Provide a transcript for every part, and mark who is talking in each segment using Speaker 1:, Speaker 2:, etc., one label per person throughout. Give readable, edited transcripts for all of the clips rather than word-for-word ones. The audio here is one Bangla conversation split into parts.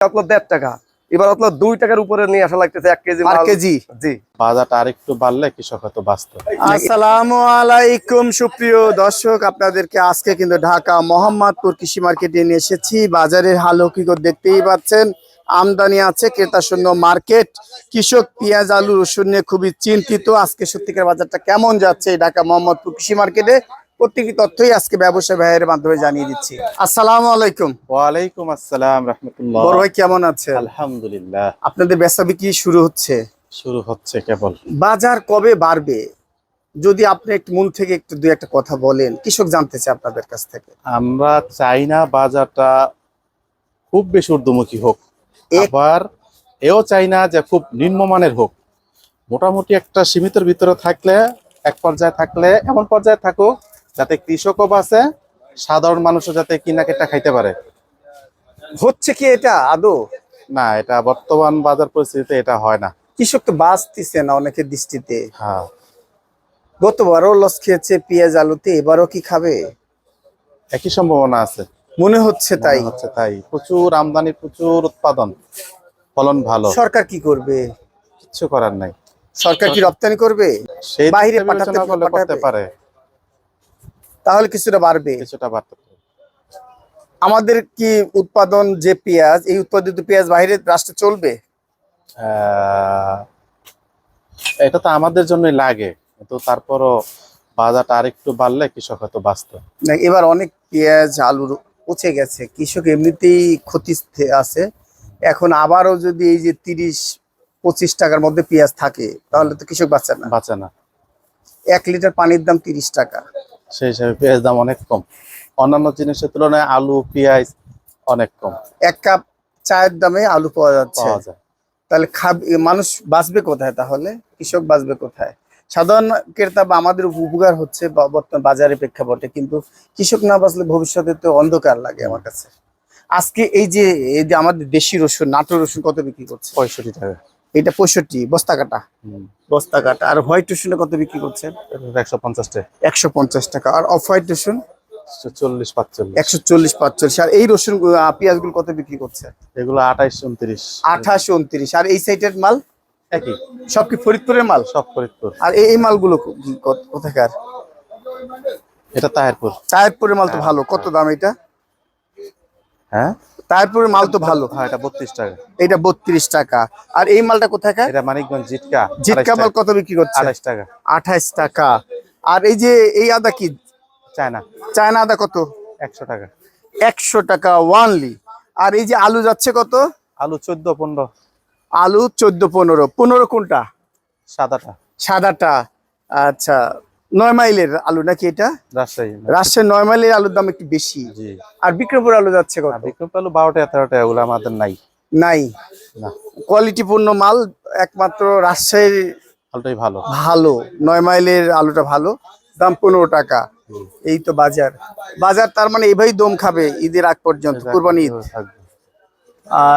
Speaker 1: আপনার 1.5 টাকা, এবার আপনার 2 টাকার উপরে নিয়ে আসা লাগতেছে 1 কেজি
Speaker 2: আর কেজি।
Speaker 1: জি,
Speaker 3: বাজারটা আরেকটু বাড়লে কৃষক হয়তো বাঁচত।
Speaker 2: আসসালামু আলাইকুম সুপ্রিয় দর্শক, আপনাদেরকে আজকে কিন্তু ঢাকা মোহাম্মদপুর কৃষি মার্কেটে নিয়ে এসেছি। বাজারের হাল হকিকত দেখতেই পাচ্ছেন, আমদানি আছে, ক্রেতা শূন্য মার্কেট। কৃষক পেঁয়াজ আলু রসুন নিয়ে খুবই চিন্তিত। আজকে সত্যিকার বাজারটা কেমন যাচ্ছে এই ঢাকা মোহাম্মদপুর কৃষি মার্কেটে, প্রত্যেকটি তথ্যই আজকে ব্যবসায়ী ভাইয়ের মাধ্যমে জানিয়ে দিচ্ছি। আসসালামু আলাইকুম।
Speaker 3: ওয়ালাইকুম আসসালাম রাহমাতুল্লাহ।
Speaker 2: বড় ভাই কেমন আছেন?
Speaker 3: আলহামদুলিল্লাহ।
Speaker 2: আপনাদের বেচা বিক্রি শুরু হচ্ছে?
Speaker 3: শুরু হচ্ছে কেবল।
Speaker 2: বাজার কবে বাড়বে যদি আপনি একটু মন থেকে একটু দুই একটা কথা বলেন, কৃষক জানতে চায় আপনাদের কাছ থেকে।
Speaker 3: আমরা চাই না বাজারটা খুব বেশি ঊর্ধ্বমুখী হোক, আবার এও চাই না যে খুব নিম্নমানের হোক। মোটামুটি একটা সীমিতের ভিতরে থাকলে, এক পর্যায়ে থাকলে এমন পর্যায়ে থাকুক যাতে কৃষকও বাঁচে, সাধারণ মানুষও যাতে কিনা কেটা খাইতে পারে।
Speaker 2: হচ্ছে কি এটা আদৌ?
Speaker 3: না, এটা বর্তমান বাজার পরিস্থিতিতে এটা হয় না।
Speaker 2: কৃষক তো বাঁচতেছে না অনেকের দৃষ্টিতে।
Speaker 3: হ্যাঁ,
Speaker 2: গতবারও লস খেয়েছে পেঁয়াজ আলুতে, এবারও কি খাবে?
Speaker 3: একই সম্ভাবনা আছে।
Speaker 2: মনে হচ্ছে তাই।
Speaker 3: মনে হচ্ছে তাই। প্রচুর আমদানি, প্রচুর উৎপাদন, ফলন ভালো।
Speaker 2: সরকার কি করবে?
Speaker 3: কিচ্ছু করার নাই।
Speaker 2: সরকার কি রপ্তানি করবে?
Speaker 3: সেই
Speaker 2: বাইরে
Speaker 3: দিকটা
Speaker 2: পাঠাতে
Speaker 3: বিবেচনা করলে করতে
Speaker 2: পাঠাবে?
Speaker 3: পারে,
Speaker 2: তাহলে কিছুটা বাড়বে।
Speaker 3: কিছুটা বাড়তে পারে।
Speaker 2: আমাদের কি উৎপাদন যে পেঁয়াজ, এই উৎপাদিত পেঁয়াজ বাইরে রাষ্ট্রে চলবে?
Speaker 3: এটা তো আমাদের জন্যই লাগে, কিন্তু তারপরও বাজারটা আরেকটু বাড়লে কৃষক হয়তো বাঁচত।
Speaker 2: না, এবার অনেক পেঁয়াজ আলু পচে গেছে, কৃষক এমনিতেই ক্ষতিতে আছে। এখন আবারও যদি এই যে 30-25 টাকার মধ্যে পেঁয়াজ থাকে, তাহলে তো কৃষক বাঁচে না।
Speaker 3: বাঁচে না।
Speaker 2: 1 লিটার পানির দাম 30 টাকা।
Speaker 3: সেই হিসাবে পেঁয়াজ দাম অনেক কম, অন্যান্য জিনিসের তুলনায় আলু পেঁয়াজ অনেক কম
Speaker 2: 1 কাপ চায়ের দামে আলু পাওয়া যাচ্ছে।
Speaker 3: পাওয়া যায়।
Speaker 2: তাহলে মানুষ বাঁচবে কোথায়? তাহলে কৃষক বাঁচবে কোথায়? সাধারণ ক্রেতা বা আমাদের উপকার হচ্ছে বর্তমান বাজারে প্রেক্ষাপটে, কিন্তু কৃষক না বাঁচলে ভবিষ্যতে তো অন্ধকার লাগে আমার কাছে। আজকে এই যে আমাদের দেশি রসুন, নাটোর রসুন কত বিক্রি করছে?
Speaker 3: 65 টাকা।
Speaker 2: এটা 65 বস্তা কাটা। বস্তা কাটা। আর হোয়াইট রসুনে কত বিক্রি করছেন?
Speaker 3: 150 টাকা।
Speaker 2: 150 টাকা। আর অফ হোয়াইট রসুন
Speaker 3: 40-45।
Speaker 2: 140-45। আর এই রসুন পেঁয়াজগুলো কত বিক্রি করছে?
Speaker 3: এগুলো 28-29।
Speaker 2: 28-29। আর এই সাইডের মাল
Speaker 3: একই,
Speaker 2: সব কি ফরিদপুরের মাল?
Speaker 3: সব ফরিদপুর।
Speaker 2: আর এই মালগুলো কোথাকার?
Speaker 3: এটা তাহিরপুর।
Speaker 2: তাহিরপুরের মাল তো ভালো। কত দাম এটা?
Speaker 3: হ্যাঁ,
Speaker 2: তাহিরপুরের মাল তো ভালো।
Speaker 3: হ্যাঁ, এটা 32 টাকা।
Speaker 2: এটা 32 টাকা। আর এই মালটা কোথাকার?
Speaker 3: এটা মানিকগঞ্জ জিটকা।
Speaker 2: জিটকা মাল কত বিক্রি করছে?
Speaker 3: 28 টাকা।
Speaker 2: 28 টাকা। আর এই যে এই আদা কি?
Speaker 3: চায়না।
Speaker 2: চায়না আদা কত?
Speaker 3: 100 টাকা।
Speaker 2: 100 টাকা ওয়ানলি। আর এই যে আলু যাচ্ছে কত?
Speaker 3: আলু 14-15।
Speaker 2: আলু 14-15। 15 কোনটা?
Speaker 3: সাদাটা।
Speaker 2: সাদাটা। আচ্ছা, 9 মাইলের আলু নাকি এটা?
Speaker 3: রাজশাহী।
Speaker 2: রাজশাহী 9 মাইলের আলুর দাম একটু বেশি।
Speaker 3: জি।
Speaker 2: আর বিক্রমপুর আলু যাচ্ছে কত?
Speaker 3: বিক্রম আলু 12-13 টাকা, এগুলো আমাদের নাই।
Speaker 2: নাই।
Speaker 3: না,
Speaker 2: কোয়ালিটিপূর্ণ মাল একমাত্র রাজশাহীর
Speaker 3: আলুটাই ভালো।
Speaker 2: ভালো। 9 মাইলের আলুটা ভালো, দাম 15 টাকা। এই তো বাজার। বাজার তার মানে এভাবেই দম খাবে ঈদের আগ পর্যন্ত, কুরবানি ঈদ।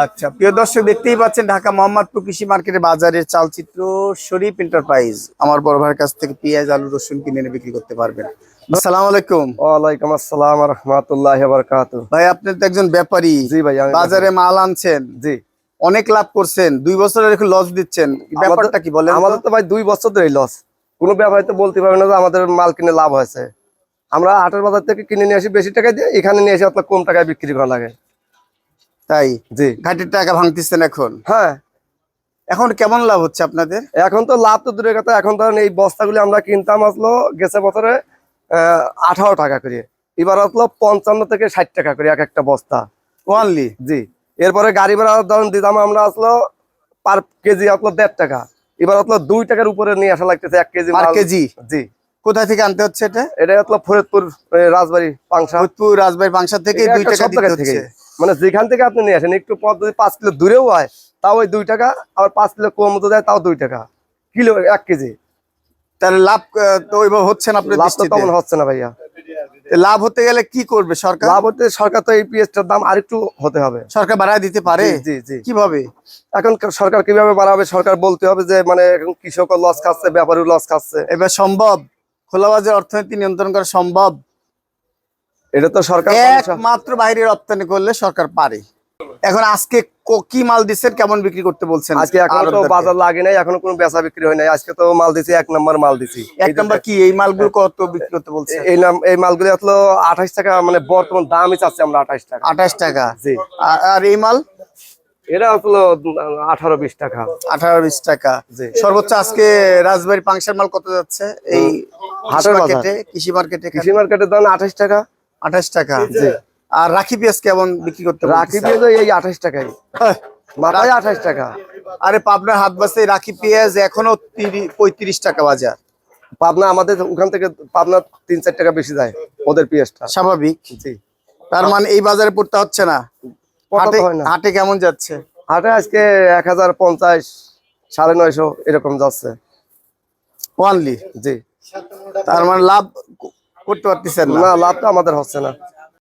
Speaker 2: আচ্ছা প্রিয় দর্শক, দেখতেই পাচ্ছেন ঢাকা মোহাম্মদপুর কৃষি মার্কেটের বাজারের চালচিত্র। শরীফ এন্টারপ্রাইজ আমার বড় ভাইয়ের কাছ থেকে পেঁয়াজ আলু রসুন কিনে এনে বিক্রি করতে পারবেন। আসসালামু আলাইকুম।
Speaker 1: ওয়ালাইকুম আসসালাম ওয়া রাহমাতুল্লাহি ওয়া বারাকাতুহু।
Speaker 2: ভাই আপনি তো একজন ব্যাপারী।
Speaker 1: জি ভাই, আমি
Speaker 2: বাজারে মাল আনছেন,
Speaker 1: জি,
Speaker 2: অনেক লাভ করছেন, 2 বছরের একটু লস দিচ্ছেন, ব্যাপারটা কি বলেন?
Speaker 1: আমাদের তো ভাই 2 বছর ধরে লস। কোনো ব্যাপারী তো বলতে পারবে না যে আমাদের মাল কিনে লাভ হয়েছে। আমরা হাটের বাজার থেকে কিনে নিয়ে আসি বেশি টাকা দিয়ে, এখানে নিয়ে এসে আপনার কম টাকায় বিক্রি করা লাগে।
Speaker 2: তাই
Speaker 1: জি,
Speaker 2: ঘাটের টাকা ভাঙতেছেন এখন।
Speaker 1: হ্যাঁ।
Speaker 2: এখন কেমন লাভ হচ্ছে আপনাদের?
Speaker 1: এখন তো লাভ তো দূরের কথা, এখন ধরেন এই বস্তাগুলি আমরা কিনতাম আসলো গেছে বছরে 18 টাকা করে, এবার আসলো 55 থেকে 60 টাকা করে এক একটা বস্তা
Speaker 2: ওয়ানলি।
Speaker 1: জি। এরপরে গাড়ি ভাড়া ধরেন দিতাম আমরা আসলো পার কেজি আসলো 1.5 টাকা, এবার আসলো 2 টাকার উপরে নিয়ে আসা লাগতেছে 1 কেজি
Speaker 2: পার
Speaker 1: মাল।
Speaker 2: কেজি?
Speaker 1: জি।
Speaker 2: কোথা থেকে আনতে হচ্ছে এটা?
Speaker 1: এটা আসলো ফরিদপুর, রাজবাড়ী, পাংশা।
Speaker 2: ফরিদপুর রাজবাড়ী পাংশা থেকে 2 টাকা দিতে হচ্ছে।
Speaker 1: মানে যেখান থেকে আপনি নিয়ে আসেন, একটু পথ যদি 5 কিলো দূরেও হয় তাও ওই 2 টাকা, আবার 5 কিলো কম মতো যায় তাও 2 টাকা কিলো 1 কেজি।
Speaker 2: তাহলে লাভ তো ওইভাবে হচ্ছে না আপনার
Speaker 1: লাভ তো
Speaker 2: দৃষ্টিতে?
Speaker 1: তেমন হচ্ছে না ভাইয়া।
Speaker 2: লাভ হতে গেলে কি করবে সরকার?
Speaker 1: লাভ হতে সরকার তো এই পেঁয়াজটার দাম আরেকটু হতে হবে।
Speaker 2: সরকার বাড়ায় দিতে পারে?
Speaker 1: জি জি।
Speaker 2: কিভাবে?
Speaker 1: এখন সরকার কিভাবে বাড়াবে, সরকার বলতে হবে যে মানে এখন কৃষকও লস খাচ্ছে, ব্যাপারীও লস খাচ্ছে।
Speaker 2: এবার সম্ভব খোলা বাজার অর্থনীতি নিয়ন্ত্রণ করা সম্ভব?
Speaker 1: এটা তো সরকার
Speaker 2: একমাত্র বাইরে রপ্তানি করলে সরকার পারে। এখন আজকে কি মাল দিচ্ছেন, কেমন বিক্রি করতে বলছেন?
Speaker 1: আজকে এখন তো
Speaker 2: আড়তদারকে?
Speaker 1: বাজার লাগে নাই, এখনো কোনো বেচা বিক্রি হয় নাই। আজকে তো মাল দিছি, 1 নম্বর মাল দিছি।
Speaker 2: এক নাম্বার কি এই মালগুলো কত বিক্রি করতে বলছেন?
Speaker 1: এই মালগুলি হলো 28 টাকা, মানে বর্তমান দামই চাচ্ছি আমরা 28 টাকা।
Speaker 2: 28 টাকা।
Speaker 1: জি।
Speaker 2: আর এই মাল
Speaker 1: এটা হলো 18-20 টাকা।
Speaker 2: 18-20 টাকা।
Speaker 1: জি।
Speaker 2: সর্বোচ্চ আজকে রাজবাড়ী পাংশার মাল কত যাচ্ছে এই
Speaker 1: হাটের
Speaker 2: মার্কেটে, কৃষি মার্কেটে?
Speaker 1: কৃষি মার্কেটের দাম 28 টাকা।
Speaker 2: 28 টাকা।
Speaker 1: জি।
Speaker 2: আর রাখি পেঁয়াজ কেমন বিক্রি করতে
Speaker 1: রাখি
Speaker 2: বলতেছে?
Speaker 1: পেঁয়াজ এই 28 টাকাই,
Speaker 2: হ্যাঁ।
Speaker 1: মাথায় 28 টাকা।
Speaker 2: আরে পাবনার হাট বাসে রাখি পেঁয়াজ এখনো 35 টাকা বাজার।
Speaker 1: পাবনা আমাদের ওখান থেকে পাবনা 3-4 টাকা বেশি যায় ওদের পেঁয়াজটা।
Speaker 2: স্বাভাবিক।
Speaker 1: জি।
Speaker 2: তার মানে এই বাজারে পড়তে হচ্ছে না।
Speaker 1: পড়তে
Speaker 2: হাটে
Speaker 1: হয় না।
Speaker 2: হাটে কেমন যাচ্ছে?
Speaker 1: হাটে আজকে 1050, 950 এরকম যাচ্ছে।
Speaker 2: ওয়ানলি।
Speaker 1: জি।
Speaker 2: তার মানে লাভ করতে পারতেছেন না।
Speaker 1: না, লাভ তো আমাদের হচ্ছে না।